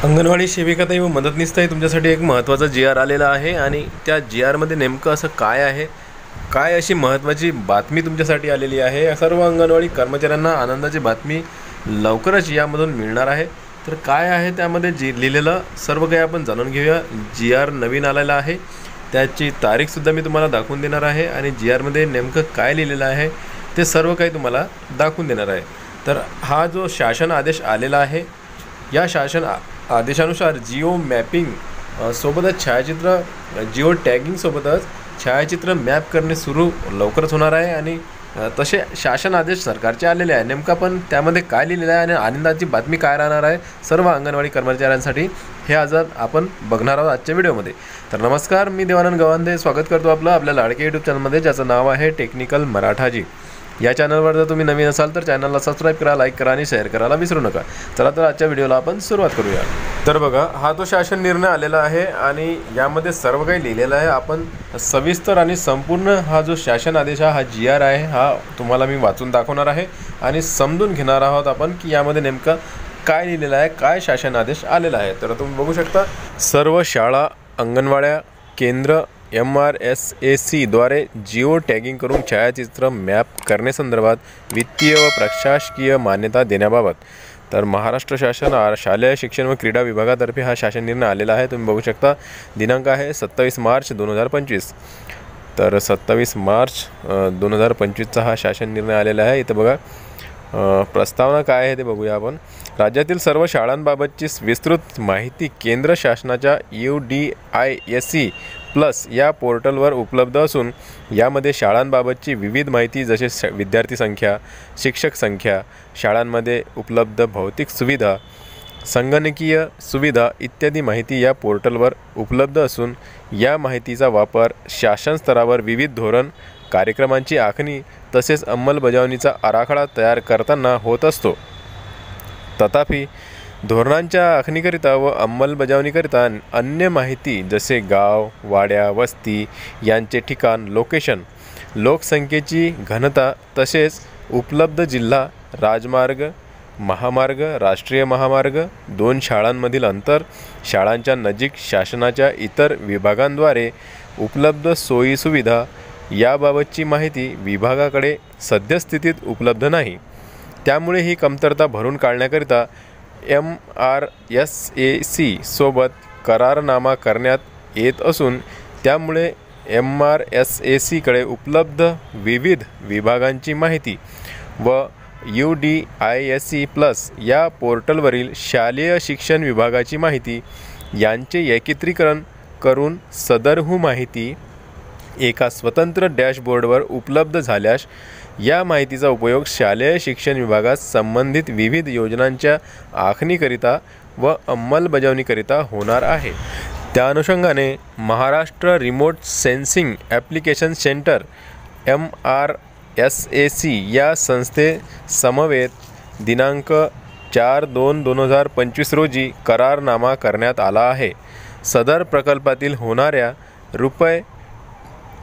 अंगणवाडी सेविकाताई व मदतनीसताई तुमच्यासाठी एक महत्त्वाचा जी.आर. आलेला आहे आणि त्या जी.आरमध्ये नेमकं असं काय आहे, काय अशी महत्त्वाची बातमी तुमच्यासाठी आलेली आहे. या सर्व अंगणवाडी कर्मचाऱ्यांना आनंदाची बातमी लवकरच यामधून मिळणार आहे. तर काय आहे त्यामध्ये लिहिलेलं सर्व काही आपण जाणून घेऊया. जी.आर. नवीन आलेला आहे, त्याची तारीखसुद्धा मी तुम्हाला दाखवून देणार आहे आणि जी.आरमध्ये नेमकं काय लिहिलेलं आहे ते सर्व काही तुम्हाला दाखवून देणार आहे. तर हा जो शासन आदेश आलेला आहे, या शासन आदेशानुसार जिओ मॅपिंग सोबतच जिओ टॅगिंगसोबतच छायाचित्र मॅप करणे सुरू लवकरच होणार आहे. आणि तसे शासन आदेश सरकारचे आलेले आहे. नेमका पण त्यामध्ये काय लिहिलेलं आहे आणि आनंदाची बातमी काय राहणार आहे सर्व अंगणवाडी कर्मचाऱ्यांसाठी, हे आज आपण बघणार आहोत आजच्या व्हिडिओमध्ये. तर नमस्कार, मी देवानंद गवांदे स्वागत करतो आपल्या लाडके यूट्यूब चॅनलमध्ये, ज्याचं नाव आहे टेक्निकल मराठाजी. या चॅनलवर जर तुम्ही नवीन असाल तर चॅनलला सबस्क्राईब करा, लाईक करा आणि शेअर करायला विसरू नका. चला तर आजच्या व्हिडिओला आपण सुरुवात करूया. तर बघा, हा तो शासन निर्णय आलेला आहे आणि यामध्ये सर्व काही लिहिलेलं आहे. आपण सविस्तर आणि संपूर्ण हा जो शासन आदेश हा जी.आर. आहे, हा तुम्हाला मी वाचून दाखवणार आहे आणि समजून घेणार आहोत आपण की यामध्ये नेमकं काय लिहिलेलं आहे, काय शासन आदेश आलेला आहे. तर तुम्ही बघू शकता, सर्व शाळा, अंगणवाड्या केंद्र MRSAC द्वारे जिओ टॅगिंग करून छायाचित्र मॅप करण्यासंदर्भात वित्तीय व प्रशासकीय मान्यता देण्याबाबत. तर महाराष्ट्र शासन शालेय शिक्षण व क्रीडा विभागातर्फे हा शासन निर्णय आलेला आहे. तुम्ही बघू शकता, दिनांक आहे 27 मार्च 2025. तर 27 मार्च 2025चा हा शासन निर्णय आलेला आहे. इथं बघा, प्रस्तावना काय आहे ते बघूया आपण. राज्यातील सर्व शाळांबाबतची विस्तृत माहिती केंद्र शासनाच्या UDISC प्लस या पोर्टलवर उपलब्ध असून यामध्ये शाळांबाबतची विविध माहिती जसे विद्यार्थी संख्या, शिक्षक संख्या, शाळांमध्ये उपलब्ध भौतिक सुविधा, संगणकीय सुविधा इत्यादी माहिती या पोर्टलवर उपलब्ध असून या माहितीचा वापर शासन स्तरावर विविध धोरण, कार्यक्रमांची आखणी तसेच अंमलबजावणीचा आराखडा तयार करताना होत असतो. तथापि धोरणांच्या आखणीकरिता व अंमलबजावणीकरिता अन्य माहिती जसे गाव, वाड्या, वस्ती यांचे ठिकाण, लोकेशन, लोकसंख्येची घनता तसेच उपलब्ध जिल्हा, राजमार्ग, महामार्ग, राष्ट्रीय महामार्ग, 2 शाळांमधील अंतर, शाळांच्या नजीक शासनाच्या इतर विभागांद्वारे उपलब्ध सोयीसुविधा याबाबतची माहिती विभागाकडे सद्यस्थितीत उपलब्ध नाही. त्यामुळे ही कमतरता भरून काढण्याकरिता MRSAC सोबत करारनामा करण्यात येत असून त्यामुळे MRSAC कडे उपलब्ध विविध विभागांची माहिती व UDISC प्लस या पोर्टलवरील शालेय शिक्षण विभागाची माहिती यांचे एकत्रीकरण करून सदरहू माहिती एका स्वतंत्र डॅशबोर्डवर उपलब्ध झाल्यास या माहितीचा उपयोग शालेय शिक्षण विभागात संबंधित विविध योजनांच्या आखणीकरिता व अंमलबजावणीकरिता होणार आहे. त्या अनुषंगाने Maharashtra remote sensing application centre MRSAC या संस्थेसमवेत दिनांक 4/2/2025 रोजी करारनामा करण्यात आला आहे. सदर प्रकल्पातील होणाऱ्या रुपये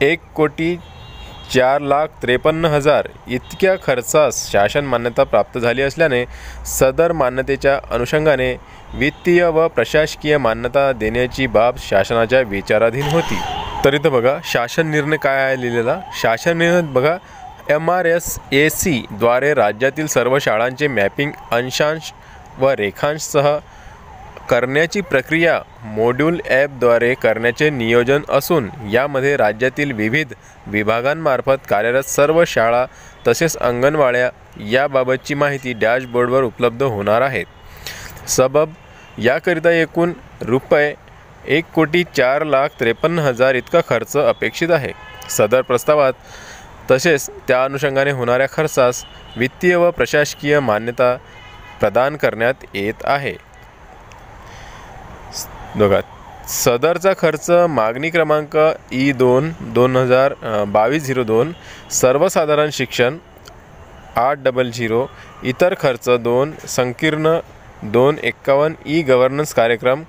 1,04,53,000 इतक्या खर्चास शासन मान्यता प्राप्त झाली असल्याने सदर मान्यतेच्या अनुषंगाने वित्तीय व प्रशासकीय मान्यता देण्याची बाब शासनाच्या विचाराधीन होती. तर इथं बघा, शासन निर्णय काय आहे लिहिलेला. शासन निर्णय बघा, MRSAC द्वारे राज्यातील सर्व शाळांचे मॅपिंग अंशांश व रेखांशसह करण्याची प्रक्रिया मॉड्यूल ॲपद्वारे करण्याचे नियोजन असून यामध्ये राज्यातील विविध विभागांमार्फत कार्यरत सर्व शाळा तसेच अंगणवाड्या याबाबतची माहिती डॅशबोर्डवर उपलब्ध होणार आहेत. सबब याकरिता एकूण रुपये 1,04,53,000 इतका खर्च अपेक्षित आहे. सदर प्रस्तावात तसेच त्या अनुषंगाने होणाऱ्या खर्चास वित्तीय व प्रशासकीय मान्यता प्रदान करण्यात येत आहे. बघा, सदरचा खर्च मागणी क्रमांक E2/2022 सर्वसाधारण शिक्षण 800, इतर खर्च 2 संकीर्ण 251 ई-गव्हर्नन्स कार्यक्रम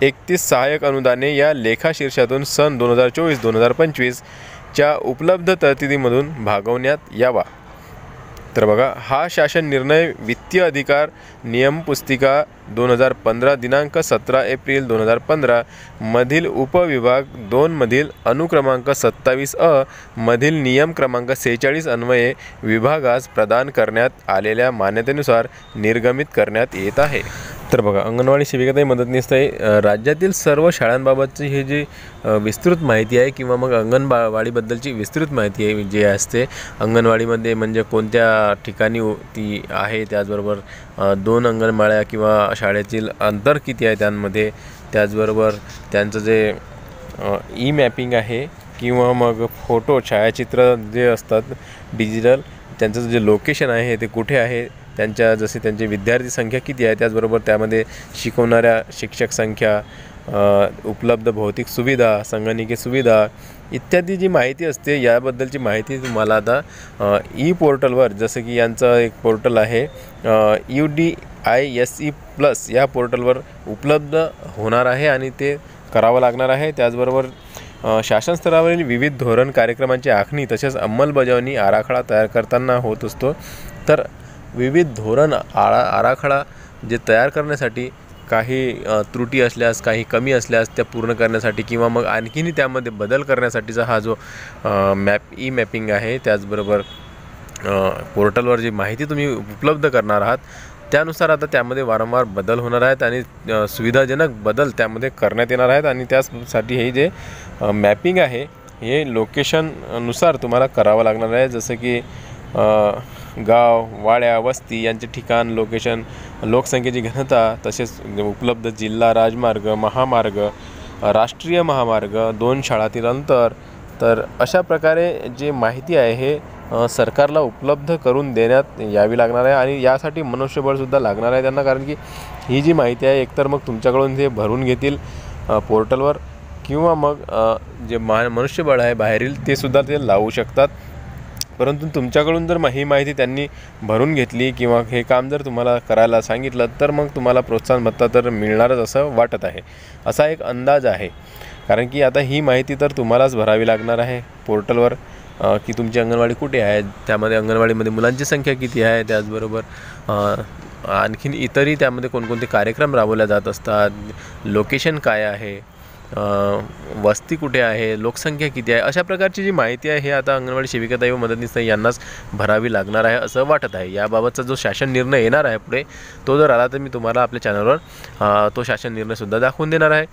31 सहाय्यक अनुदाने या लेखा शीर्षातून सन 2024-2025 च्या उपलब्ध तरतुदीमधून भागवण्यात यावा. तर बघा, हा शासन निर्णय वित्तीय अधिकार नियम पुस्तिका 2015 दिनांक 17 एप्रिल 2015 मधील उपविभाग 2 मधील अनुक्रमांक 27 मधील नियम क्रमांक 46 अन्वये विभागास प्रदान करण्यात आलेल्या मान्यतेनुसार निर्गमित करण्यात येत आहे. तर बघा, अंगणवाडी सेविकाताई मदतनीस ताई राज्यातील सर्व शाळांबाबतची ही जी विस्तृत माहिती आहे किंवा मग अंगणवाडीबद्दलची विस्तृत माहिती आहे जी असते अंगणवाडीमध्ये, म्हणजे कोणत्या ठिकाणी ती आहे, त्याचबरोबर 2 अंगणवाड्या किंवा शाळेतील अंतर किती आहे त्यांमध्ये, त्याचबरोबर त्यांचं जे ई मॅपिंग आहे किंवा मग फोटो छायाचित्र जे असतात डिजिटल, त्यांचं जे लोकेशन आहे ते कुठे आहे, त्यांची विद्यार्थी संख्या किती आहे, त्याचबरोबर त्यामध्ये शिकवणाऱ्या शिक्षक संख्या, उपलब्ध भौतिक सुविधा, संगणकीय सुविधा इत्यादी जी माहिती असते याबद्दलची माहिती तुम्हाला आता ई पोर्टलवर, जसं की यांचं एक पोर्टल आहे UDISE+ या पोर्टलवर उपलब्ध होणार आहे आणि ते करावं लागणार आहे. त्याचबरोबर शासन स्तरावरील विविध धोरण कार्यक्रमांची आखणी तसेच अंमलबजावणी आराखडा तयार करताना होत असतो. तर विविध धोरण आराखडा जे तयार करण्यासाठी काही त्रुटी असल्यास, काही कमी असल्यास त्या पूर्ण करण्यासाठी किंवा मग आणखीनही त्यामध्ये बदल करण्यासाठीचा हा जो ई मॅपिंग आहे, त्याचबरोबर पोर्टलवर जी माहिती तुम्ही उपलब्ध करणार आहात त्यानुसार आता त्यामध्ये वारंवार बदल होणार आहेत आणि सुविधाजनक बदल त्यामध्ये करण्यात येणार आहेत. आणि त्यासाठी हे जे मॅपिंग आहे हे लोकेशननुसार तुम्हाला करावं लागणार आहे, जसं की गाव, वाड्या, वस्ती यांचे ठिकाण, लोकेशन, लोकसंख्येची घनता, तसेच उपलब्ध जिल्हा, राजमार्ग, महामार्ग, राष्ट्रीय महामार्ग, 2 शाळातील अंतर. तर अशा प्रकारे जे माहिती आहे हे सरकारला उपलब्ध करून देण्यात यावी लागणार आहे आणि यासाठी मनुष्यबळसुद्धा लागणार आहे त्यांना, कारण की ही जी माहिती आहे एकतर मग तुमच्याकडून ते भरून घेतील पोर्टलवर किंवा मग जे मनुष्यबळ आहे बाहेरील ते सुद्धा ते लावू शकतात. परंतु तुमच्याकडून जर ही माहिती त्यांनी भरून घेतली किंवा हे काम जर तुम्हाला करायला सांगितलं तर मग तुम्हाला प्रोत्साहन भत्ता तर मिळणारच असं वाटत आहे, असा एक अंदाज आहे. कारण की आता ही माहिती तर तुम्हालाच भरावी लागणार आहे पोर्टलवर की तुमची अंगणवाडी कुठे आहे, त्यामध्ये अंगणवाडीमध्ये मुलांची संख्या किती आहे, त्याचबरोबर आणखीन इतरही त्यामध्ये कोणकोणते कार्यक्रम राबवले जात असतात, लोकेशन काय आहे, वस्ती कुठे आहे, लोकसंख्या किती आहे, अशा प्रकारची जी माहिती आहे हे आता अंगणवाडी सेविकाताई व मदतनीस ताई यांनाच भरावी लागणार आहे असं वाटत आहे. याबाबतचा जो शासन निर्णय येणार आहे पुढे तो जर आला तर मी तुम्हाला आपल्या चॅनलवर तो शासन निर्णयसुद्धा दाखवून देणार आहे.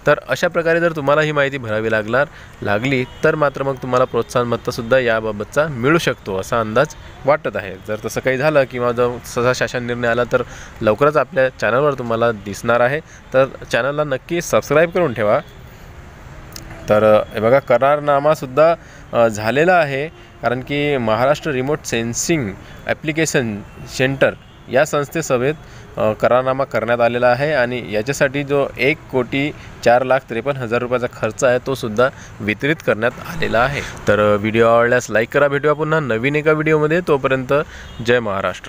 तर अशा प्रकारे जर तुम्हाला ही माहिती भरावी लागली तर मात्र मग तुम्हाला प्रोत्साहन भत्तासुद्धा याबाबतचा मिळू शकतो असा अंदाज वाटत आहे. जर तसं काही झालं किंवा जर तसा शासन निर्णय आला तर लवकरच आपल्या चॅनलवर तुम्हाला दिसणार आहे. तर चॅनलला नक्की सबस्क्राईब करून ठेवा. तर हे बघा, करारनामासुद्धा झालेला आहे, कारण की Maharashtra remote sensing application centre या संस्थेसोबत करारनामा करण्यात आलेला आहे आणि याच्यासाठी जो 1,04,53,000 रुपयाचा खर्च आहे तो सुद्धा वितरित करण्यात आलेला आहे. तर व्हिडिओ आवडल्यास लाईक करा. भेटूया पुन्हा नवीन एका व्हिडिओमध्ये. तोपर्यंत जय महाराष्ट्र.